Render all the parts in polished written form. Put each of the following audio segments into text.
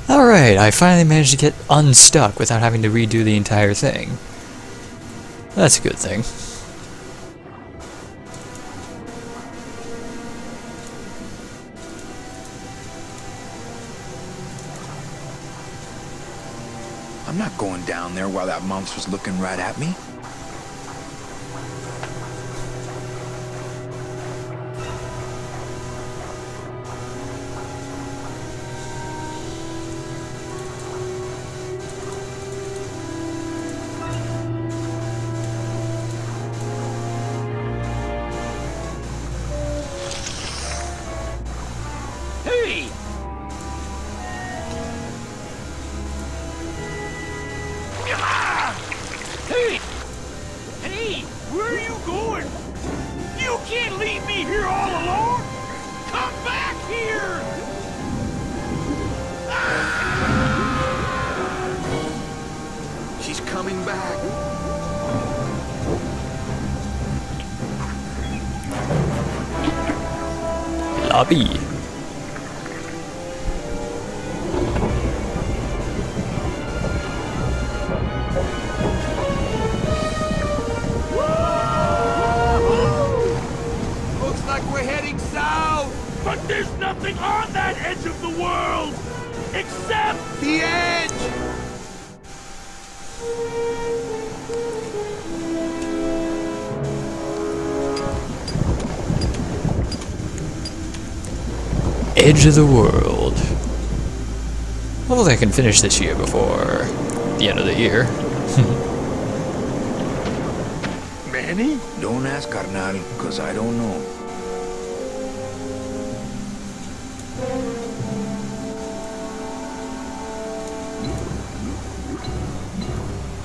Alright, I finally managed to get unstuck without having to redo the entire thing. That's a good thing. I'm not going down there while that monster's looking right at me. Hey! Hey! Hey! Where are you going? You can't leave me here all alone! Come back here! She's coming back. Lobby. Looks like we're heading south. But there's nothing on that edge of the world! Except... The edge! Edge of the world. Hopefully I can finish this year before the end of the year. Manny? Don't ask, carnal, because I don't know.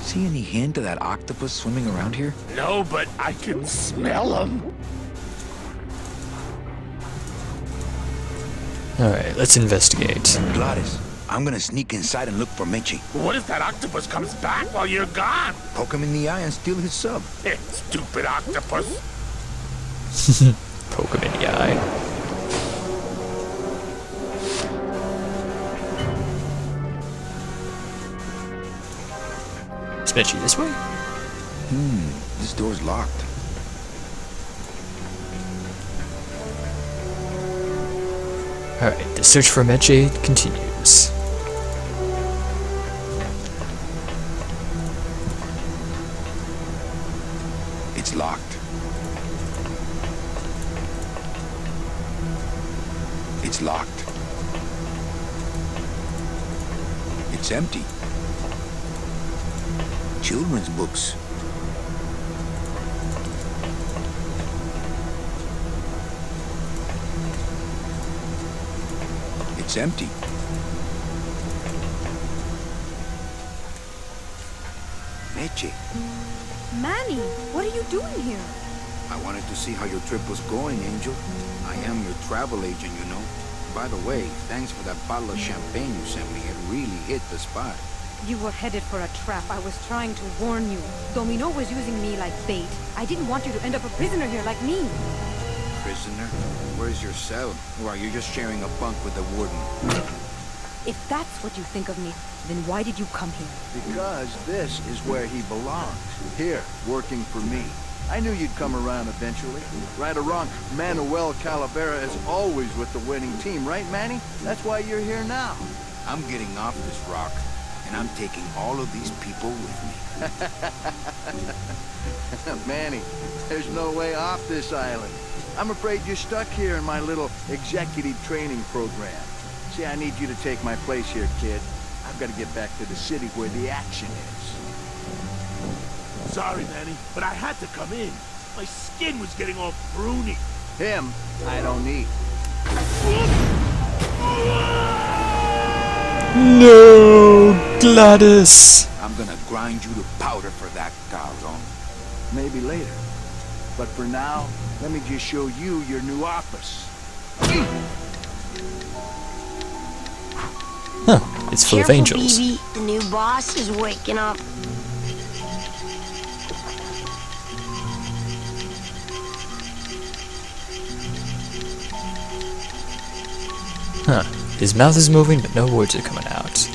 See any hint of that octopus swimming around here? No, but I can smell him. Alright, let's investigate. Gladys, I'm gonna sneak inside and look for Meche. What if that octopus comes back while you're gone? Poke him in the eye and steal his sub. Stupid octopus. Poke him in the eye. Is Meche this way? This door's locked. Alright, the search for Meche continues. It's locked. It's locked. It's empty. Children's books. It's empty. Meche, Manny, what are you doing here? I wanted to see how your trip was going, Angel. I am your travel agent, you know. By the way, thanks for that bottle of champagne you sent me. It really hit the spot. You were headed for a trap. I was trying to warn you. Domino was using me like bait. I didn't want you to end up a prisoner here like me. Prisoner? Where's your cell? Or are you just sharing a bunk with the warden? If that's what you think of me, then why did you come here? Because this is where he belongs. Here, working for me. I knew you'd come around eventually. Right or wrong, Manuel Calavera is always with the winning team, right, Manny? That's why you're here now. I'm getting off this rock, and I'm taking all of these people with me. Manny, there's no way off this island. I'm afraid you're stuck here in my little executive training program. See, I need you to take my place here, kid. I've got to get back to the city where the action is. Sorry, Manny, but I had to come in. My skin was getting all pruny. Him, I don't need. No, Gladys. I'm gonna grind you to powder for that, Calzone. Maybe later. But for now, let me just show you your new office. Huh, it's full of Careful, angels. BB. The new boss is waking up. Huh, His mouth is moving, but no words are coming out.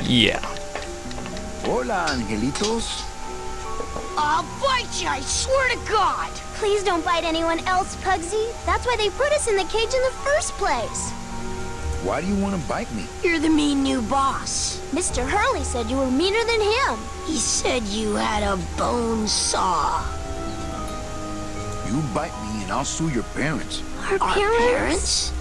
Yeah. Hola, angelitos. I'll bite you, I swear to God! Please don't bite anyone else, Pugsy. That's why they put us in the cage in the first place. Why do you want to bite me? You're the mean new boss. Mr. Hurley said you were meaner than him. He said you had a bone saw. You bite me and I'll sue your parents. Our parents?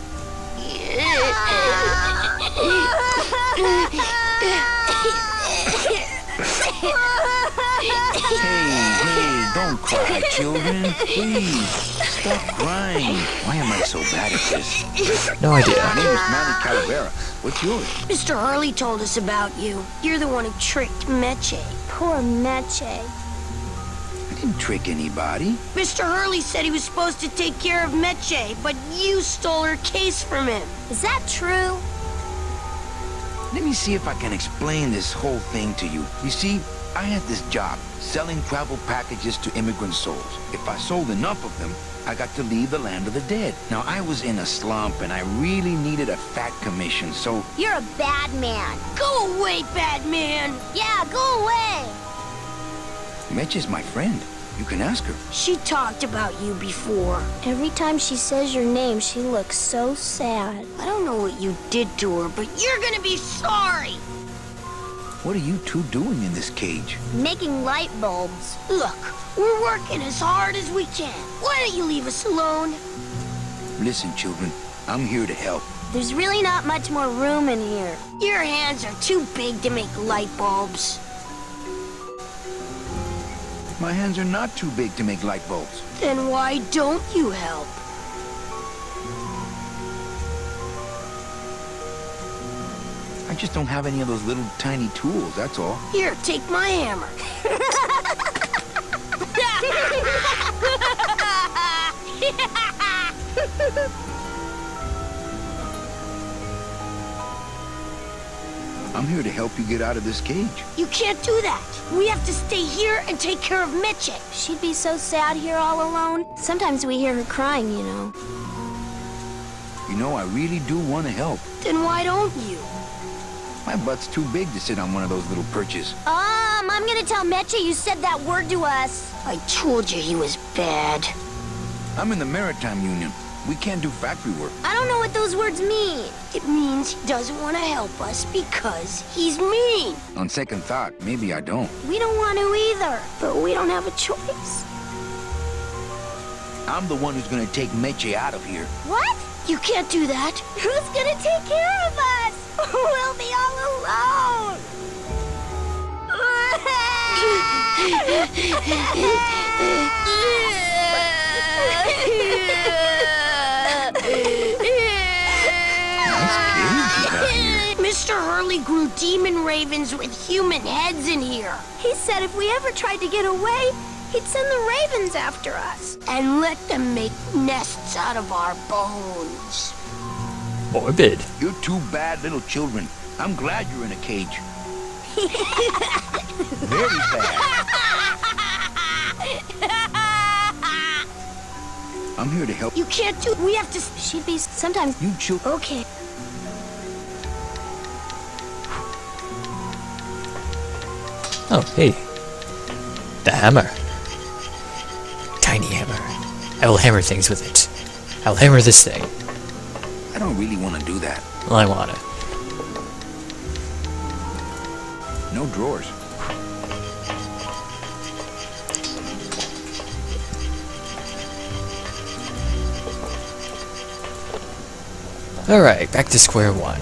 Hey, don't cry, children. Please, stop crying. Why am I so bad at this? No idea. My name is Manny Calavera. What's yours? Mr. Hurley told us about you. You're the one who tricked Meche. Poor Meche. I didn't trick anybody. Mr. Hurley said he was supposed to take care of Meche, but you stole her case from him. Is that true? Let me see if I can explain this whole thing to you. You see, I had this job, selling travel packages to immigrant souls. If I sold enough of them, I got to leave the land of the dead. Now, I was in a slump, and I really needed a fat commission, so... You're a bad man. Go away, bad man! Yeah, go away. Mitch is my friend. You can ask her. She talked about you before. Every time she says your name, she looks so sad. I don't know what you did to her, but you're gonna be sorry! What are you two doing in this cage? Making light bulbs. Look, we're working as hard as we can. Why don't you leave us alone? Listen, children, I'm here to help. There's really not much more room in here. Your hands are too big to make light bulbs. My hands are not too big to make light bulbs. Then why don't you help? I just don't have any of those little tiny tools, that's all. Here, take my hammer. I'm here to help you get out of this cage. You can't do that. We have to stay here and take care of Meche. She'd be so sad here all alone. Sometimes we hear her crying, you know. You know, I really do want to help. Then why don't you? My butt's too big to sit on one of those little perches. I'm gonna tell Meche you said that word to us. I told you he was bad. I'm in the Maritime Union. We can't do factory work. I don't know what those words mean. It means he doesn't want to help us because he's mean. On second thought, maybe I don't. We don't want to either, but we don't have a choice. I'm the one who's gonna take Meche out of here. What? You can't do that. Who's gonna take care of us? We'll be all alone. Mr. Hurley grew demon ravens with human heads in here. He said if we ever tried to get away, he'd send the ravens after us. And let them make nests out of our bones. Morbid. You're two bad little children. I'm glad you're in a cage. Very bad. I'm here to help. You can't do... We have to... She'd be sometimes... You children. Okay. Oh, hey. The hammer. Tiny hammer. I will hammer things with it. I'll hammer this thing. I don't really want to do that. Well, I want it. No drawers. Alright, back to square one.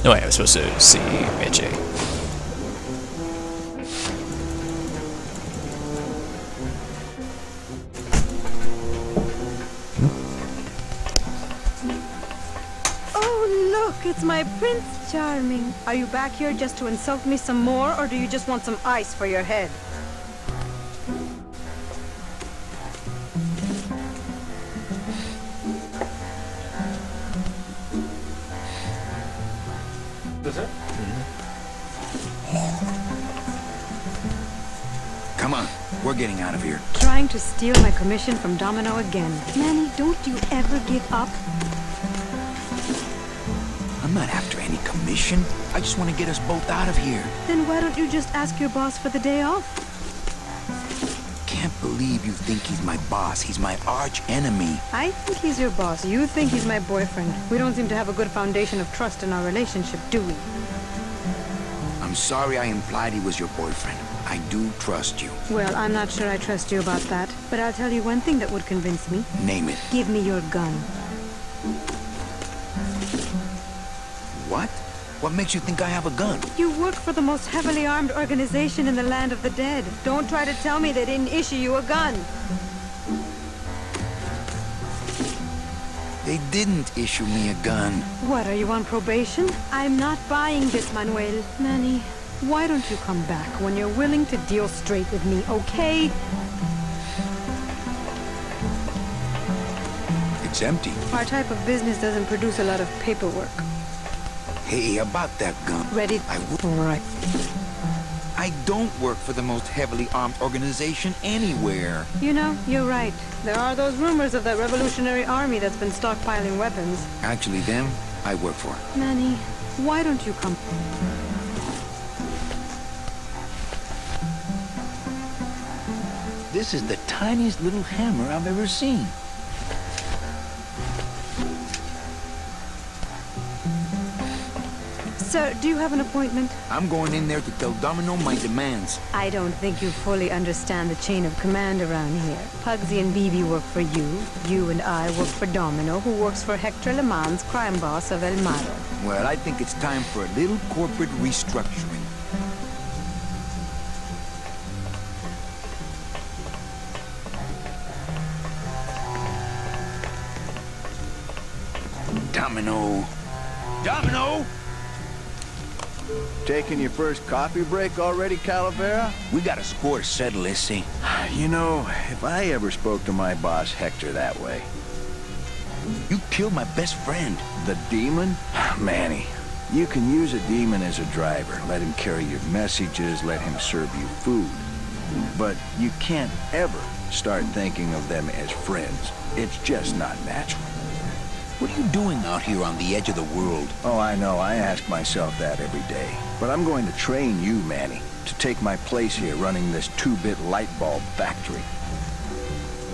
No way, I was supposed to see Meche. Oh, look, it's my Prince Charming. Are you back here just to insult me some more, or do you just want some ice for your head? Come on, we're getting out of here. Trying to steal my commission from Domino again. Manny, don't you ever give up? I'm not after any commission. I just want to get us both out of here. Then why don't you just ask your boss for the day off? Can't believe you think he's my boss. He's my arch enemy. I think he's your boss. You think he's my boyfriend. We don't seem to have a good foundation of trust in our relationship, do we? I'm sorry I implied he was your boyfriend. I do trust you. Well, I'm not sure I trust you about that. But I'll tell you one thing that would convince me. Name it. Give me your gun. What? What makes you think I have a gun? You work for the most heavily armed organization in the land of the dead. Don't try to tell me they didn't issue you a gun. They didn't issue me a gun. What, are you on probation? I'm not buying this, Manuel. Manny, why don't you come back when you're willing to deal straight with me, okay? It's empty. Our type of business doesn't produce a lot of paperwork. Hey, about that gun. Ready? Right. I don't work for the most heavily armed organization anywhere. You know, you're right. There are those rumors of that revolutionary army that's been stockpiling weapons. Actually, them, I work for. Manny, why don't you come? This is the tiniest little hammer I've ever seen. Sir, do you have an appointment? I'm going in there to tell Domino my demands. I don't think you fully understand the chain of command around here. Pugsy and Bibi work for you. You and I work for Domino, who works for Hector Le Mans, crime boss of El Maro. Well, I think it's time for a little corporate restructuring. Domino. Domino! Taking your first coffee break already, Calavera? We got a score to settle, Issy. You know, if I ever spoke to my boss Hector that way. You killed my best friend. The demon? Manny, you can use a demon as a driver. Let him carry your messages, let him serve you food. But you can't ever start thinking of them as friends. It's just not natural. What are you doing out here on the edge of the world? Oh, I know. I ask myself that every day. But I'm going to train you, Manny, to take my place here running this 2-bit light bulb factory.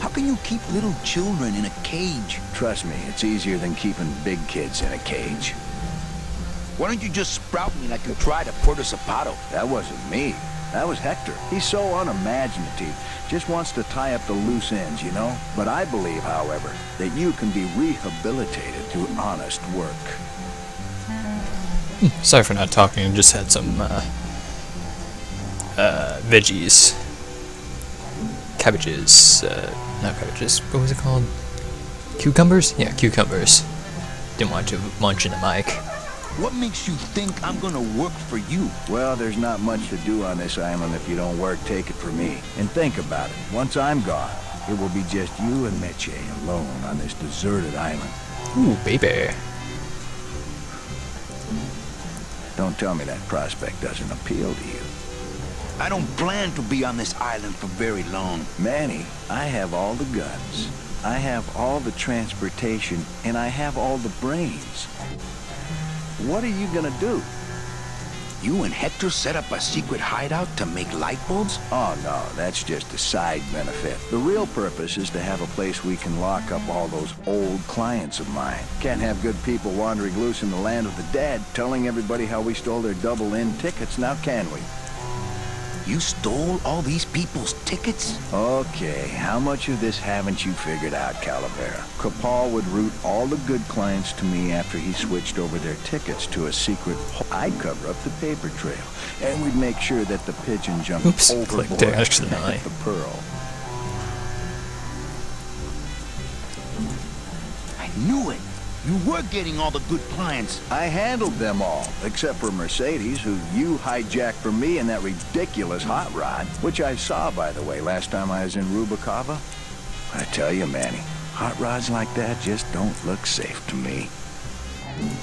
How can you keep little children in a cage? Trust me, it's easier than keeping big kids in a cage. Why don't you just sprout me like you tried at Puerto Zapato? That wasn't me. That was Hector. He's so unimaginative. Just wants to tie up the loose ends, you know? But I believe, however, that you can be rehabilitated through honest work. Sorry for not talking, I just had some veggies. Cabbages. Not cabbages. What was it called? Cucumbers? Yeah, cucumbers. Didn't want to munch in the mic. What makes you think I'm gonna work for you? Well, there's not much to do on this island if you don't work, take it from me. And think about it. Once I'm gone, it will be just you and Meche alone on this deserted island. Ooh, baby. Don't tell me that prospect doesn't appeal to you. I don't plan to be on this island for very long. Manny, I have all the guns. I have all the transportation, and I have all the brains. What are you gonna do? You and Hector set up a secret hideout to make light bulbs? Oh, no, that's just a side benefit. The real purpose is to have a place we can lock up all those old clients of mine. Can't have good people wandering loose in the land of the dead, telling everybody how we stole their double-in tickets, now can we? You stole all these people's tickets? Okay, how much of this haven't you figured out, Calavera? Capal would route all the good clients to me after he switched over their tickets to a secret I'd cover up the paper trail, and we'd make sure that the pigeon jumped overboard clicked accidentally. at the pearl. I knew it! You were getting all the good clients. I handled them all, except for Mercedes, who you hijacked from me in that ridiculous hot rod, which I saw, by the way, last time I was in Rubacava. I tell you, Manny, hot rods like that just don't look safe to me.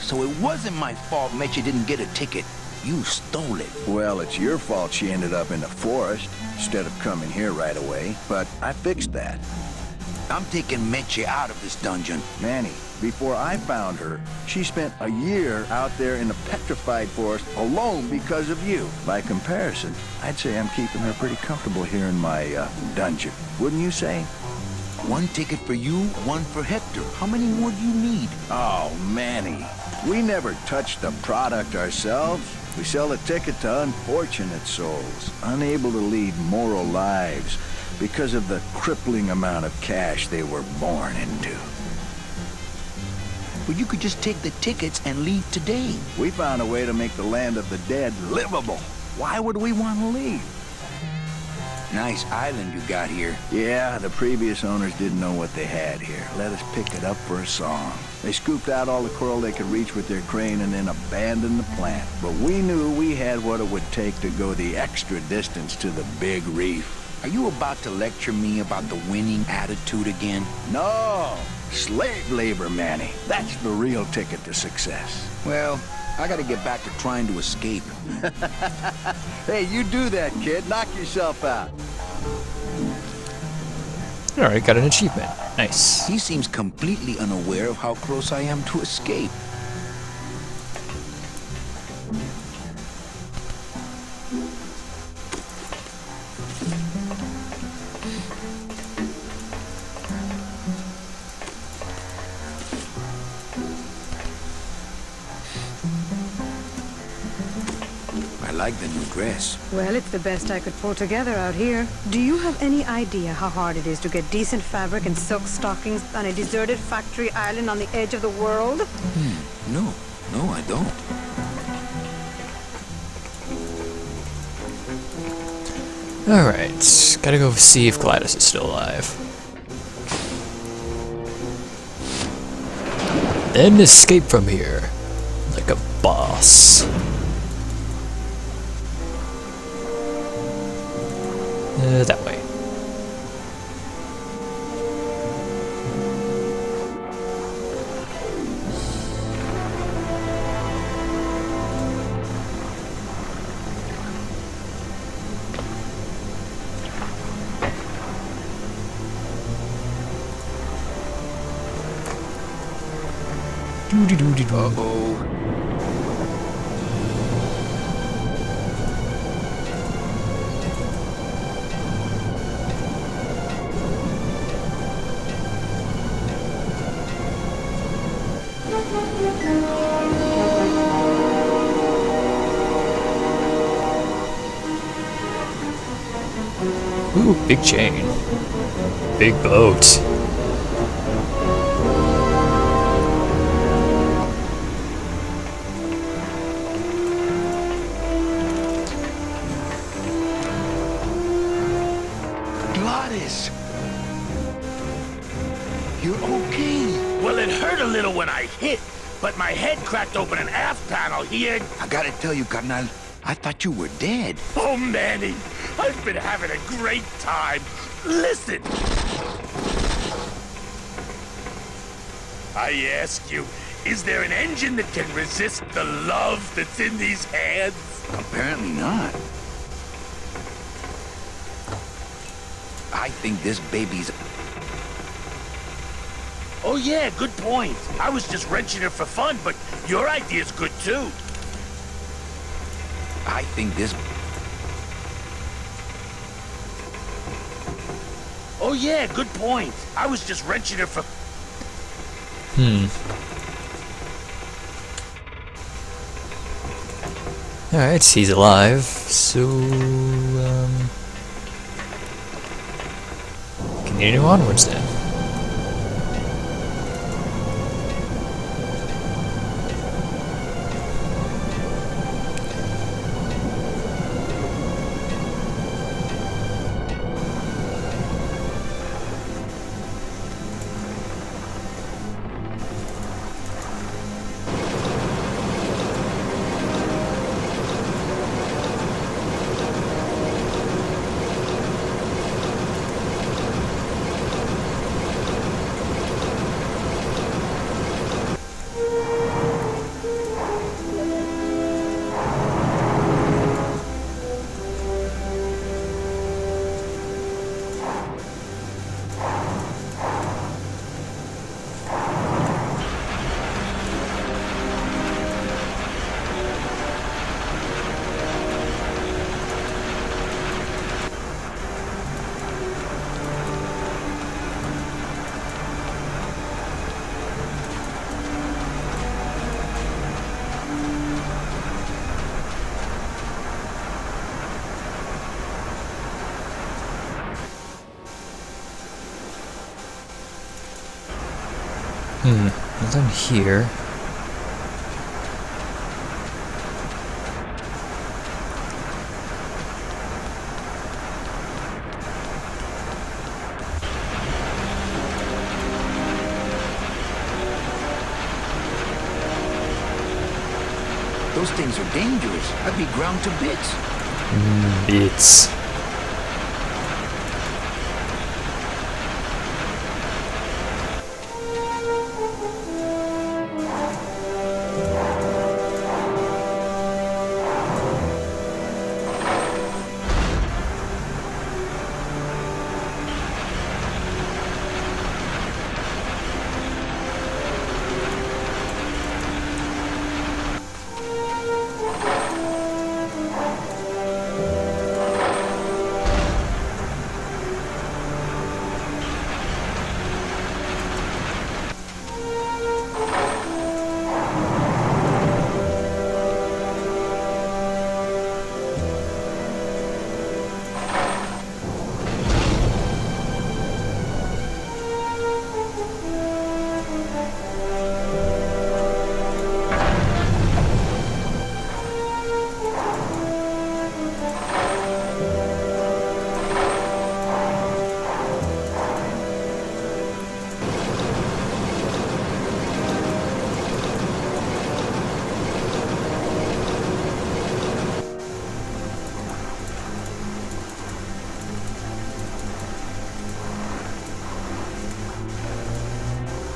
So it wasn't my fault Meche didn't get a ticket. You stole it. Well, it's your fault she ended up in the forest instead of coming here right away, but I fixed that. I'm taking Meche out of this dungeon. Manny, before I found her, she spent a year out there in the petrified forest alone because of you. By comparison, I'd say I'm keeping her pretty comfortable here in my dungeon. Wouldn't you say? One ticket for you, one for Hector. How many more do you need? Oh, Manny, we never touch the product ourselves. We sell a ticket to unfortunate souls, unable to lead moral lives because of the crippling amount of cash they were born into. But you could just take the tickets and leave today. We found a way to make the land of the dead livable. Why would we want to leave? Nice island you got here. Yeah, the previous owners didn't know what they had here. Let us pick it up for a song. They scooped out all the coral they could reach with their crane and then abandoned the plant. But we knew we had what it would take to go the extra distance to the big reef. Are you about to lecture me about the winning attitude again? No! Slave labor, Manny. That's the real ticket to success. Well, I gotta get back to trying to escape. Hey, you do that, kid. Knock yourself out. Alright, got an achievement. Nice. He seems completely unaware of how close I am to escape. I like the new dress. Well, it's the best I could pull together out here. Do you have any idea how hard it is to get decent fabric and silk stockings on a deserted factory island on the edge of the world? No, I don't. Alright, gotta go see if Gladys is still alive. Then escape from here. Like a boss. That way. Doody-doody-doo. Uh-oh. Ooh, big chain. Big boat. Gladys! You're okay. Well, it hurt a little when I hit, but my head cracked open an aft panel here. I gotta tell you, carnal, I thought you were dead. Oh, Manny, I've been having a great time. Listen. I ask you, is there an engine that can resist the love that's in these hands? Apparently not. I think this baby's... Oh yeah, good point. I was just wrenching her for fun, but your idea's good too. I think this... Oh yeah, good point. I was just wrenching her for... Alright, he's alive, so, continue onwards then. Nothing here. Those things are dangerous. I'd be ground to bits. Bits.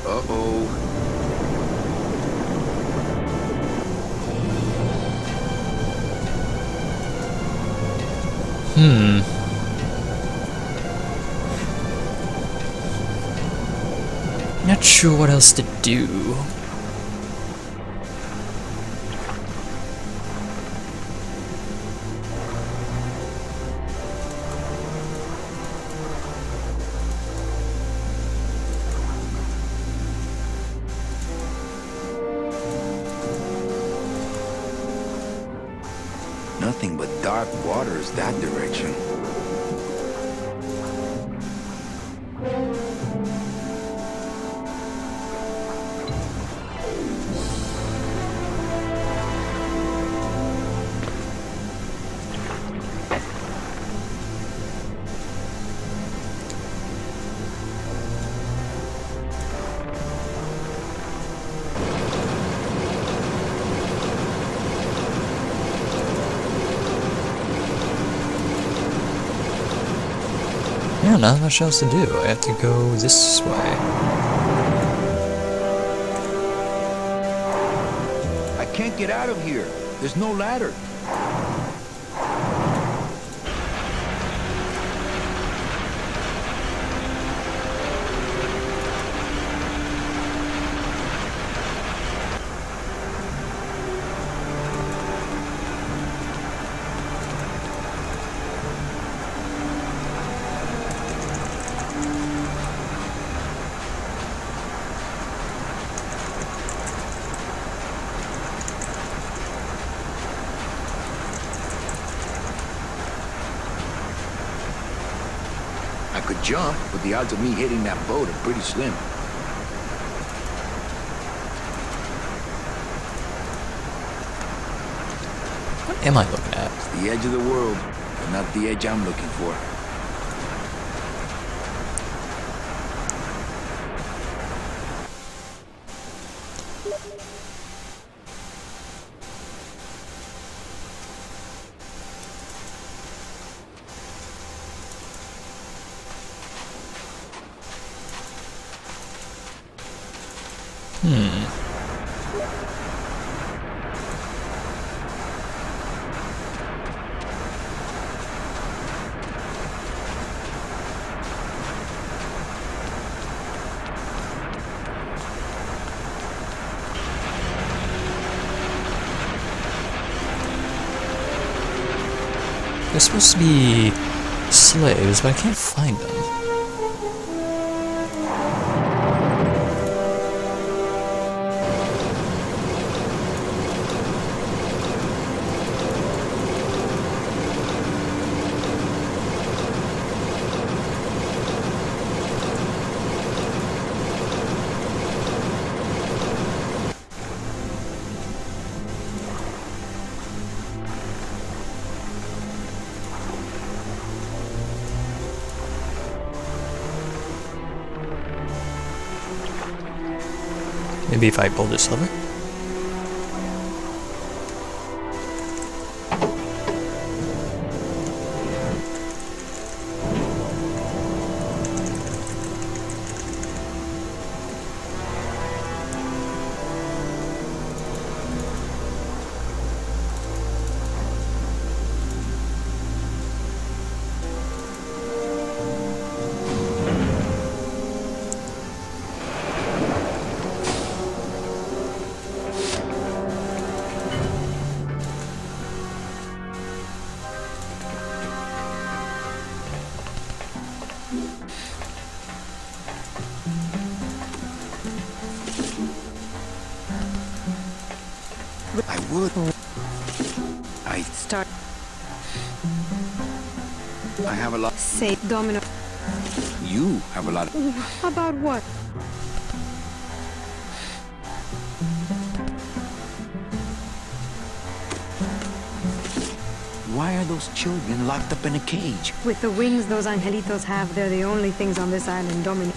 Uh-oh. Not sure what else to do. Nothing but dark waters that direction. Yeah, not much else to do. I have to go this way. I can't get out of here. There's no ladder. I could jump, but the odds of me hitting that boat are pretty slim. What am I looking at? It's the edge of the world, but not the edge I'm looking for. They're supposed to be slaves, but I can't find them. Maybe if I pull this lever? I would. Start. I have a lot. Say, Domino. You have a lot. About what? Why are those children locked up in a cage? With the wings those angelitos have, they're the only things on this island, Domino.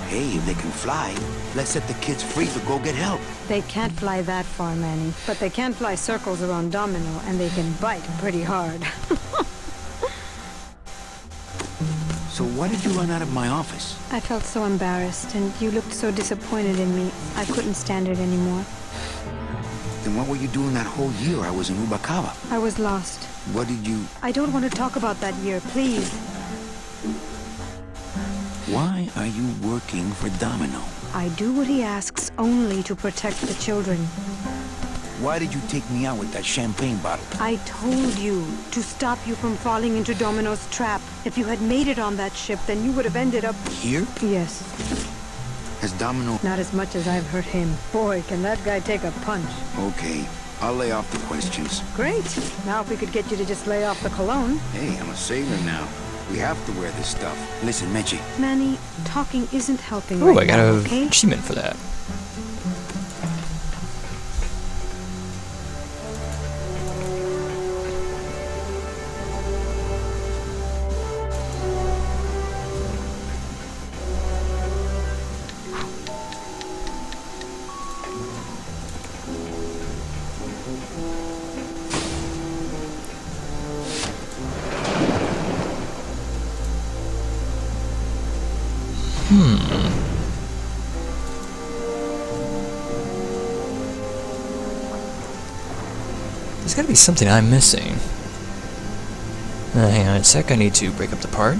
Hey, if they can fly, let's set the kids free to go get help. They can't fly that far, Manny. But they can fly circles around Domino, and they can bite pretty hard. So why did you run out of my office? I felt so embarrassed, and you looked so disappointed in me. I couldn't stand it anymore. Then what were you doing that whole year I was in Ubakawa? I was lost. What did you... I don't want to talk about that year, please. Why are you working for Domino? I do what he asks only to protect the children. Why did you take me out with that champagne bottle? I told you to stop you from falling into Domino's trap. If you had made it on that ship, then you would have ended up... Here? Yes. Has Domino... Not as much as I've hurt him. Boy, can that guy take a punch. Okay, I'll lay off the questions. Great. Now if we could get you to just lay off the cologne. Hey, I'm a sailor now. We have to wear this stuff. Listen, Mechi. Manny, talking isn't helping Oh, right I got now, an okay? achievement for that. There's gotta be something I'm missing. Hang on a sec, I need to break up the part.